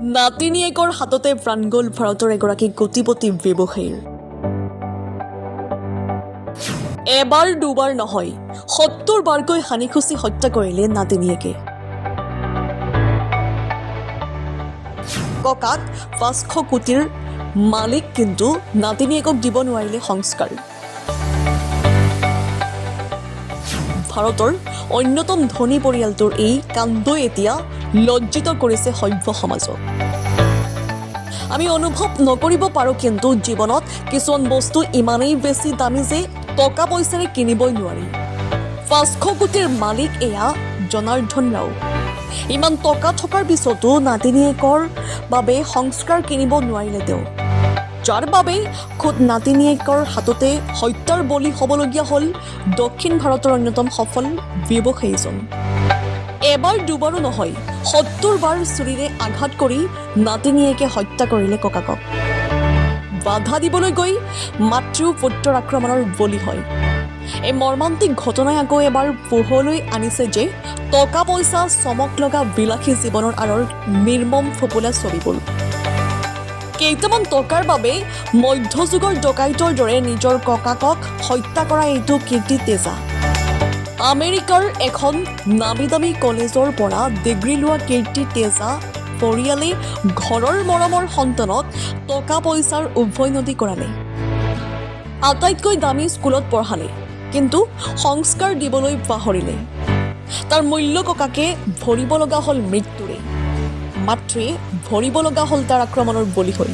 নাতিনীয়েকৰ হাততে প্ৰাণ গ'ল ভাৰতৰ এগৰাকী কোটিপতি ব্যৱসায়ীৰ। এবাৰ দুবাৰ নহয় ৭০ বাৰকৈ হানিখুচি হত্যা কৰিলে নাতিনীয়েকে। ককাক ৫০০ কোটিৰ মালিক, কিন্তু নাতিনীয়েকক দিব নোৱাৰিলে সংস্কাৰ। ভাৰতৰ অন্যতম ধনী পৰিয়ালটোৰ এই কাণ্ডই এতিয়া লজ্জিত কৰিছে সভ্য সমাজক। আমি অনুভৱ নকৰিব পাৰোঁ, কিন্তু জীৱনত কিছুমান বস্তু ইমানেই বেছি দামী যে টকা পইচাৰে কিনিবই নোৱাৰি। ৫০০ কোটিৰ মালিক এয়া জনাৰ্ধন ৰাও। ইমান টকা থকাৰ পিছতো নাতিনীয়েকৰ বাবে সংস্কাৰ কিনিব নোৱাৰিলে তেওঁ, যাৰ বাবে খুদ নাতিনীয়েকৰ হাততে হত্যাৰ বলি হ'বলগীয়া হ'ল দক্ষিণ ভাৰতৰ অন্যতম সফল ব্যৱসায়ীজন। এবাৰ দুবাৰো নহয় ৭০ বাৰ চুৰিৰে আঘাত কৰি নাতিনীয়েকে হত্যা কৰিলে ককাকক। বাধা দিবলৈ গৈ মাতৃও পুত্ৰৰ আক্ৰমণৰ বলি হয়। এই মৰ্মান্তিক ঘটনাই আকৌ এবাৰ পোহৰলৈ আনিছে যে টকা পইচা, চমক লগা বিলাসী জীৱনৰ আঁৰৰ নিৰ্মম ফোপোলা ছবিবোৰ। কেইটামান টকাৰ বাবে মধ্যযুগৰ ডকাইতৰ দৰে নিজৰ ককাকক হত্যা কৰা এইটো কীৰ্তি তেজা। আমেৰিকাৰ এখন নামী দামী কলেজৰ পৰা ডিগ্ৰী লোৱা কীৰ্তি তেজা পৰিয়ালে ঘৰৰ মৰমৰ সন্তানক টকা পইচাৰ উভৈনদী কৰালে। আটাইতকৈ দামী স্কুলত পঢ়ালে, কিন্তু সংস্কাৰ দিবলৈ পাহৰিলে। তাৰ মূল্য ককাকে ভৰিব লগা হ'ল মৃত্যুৰে, মাতৃয়ে ভৰিব লগা হ'ল তাৰ আক্ৰমণৰ বলি হৈ।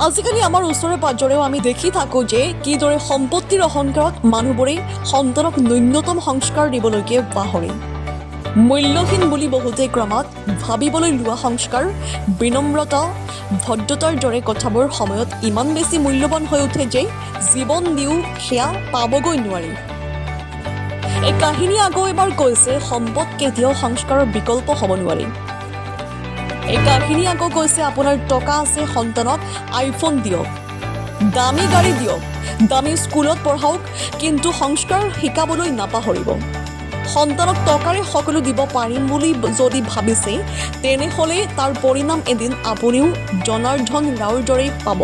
আজিকালি আমাৰ ওচৰে পাজৰেও আমি দেখি থাকোঁ যে কিদৰে সম্পত্তিৰ অহংকাৰত মানুহবোৰে সন্তানক ন্যূনতম সংস্কাৰ দিবলৈকে পাহৰে। মূল্যহীন বুলি বহুতে ক্ৰমাৎ ভাবিবলৈ লোৱা সংস্কাৰ, বিনম্ৰতা, ভদ্ৰতাৰ দৰে কথাবোৰ সময়ত ইমান বেছি মূল্যৱান হৈ উঠে যে জীৱন দিও সেয়া পাবগৈ নোৱাৰি। এই কাহিনী আকৌ এবাৰ কৈছে সম্পদ কেতিয়াও সংস্কাৰৰ বিকল্প হ'ব নোৱাৰে। এই কাহিনী আকৌ কৈছে আপোনাৰ টকা আছে, সন্তানক আইফোন দিয়ক, দামী গাড়ী দিয়ক, দামী স্কুলত পঢ়াওক, কিন্তু সংস্কাৰ শিকাবলৈ নাপাহৰিব। সন্তানক টকাৰে সকলো দিব পাৰিম বুলি যদি ভাবিছে, তেনেহ'লে তাৰ পৰিণাম এদিন আপুনিও জনাৰ্ধন ৰাওৰ দৰেই পাব।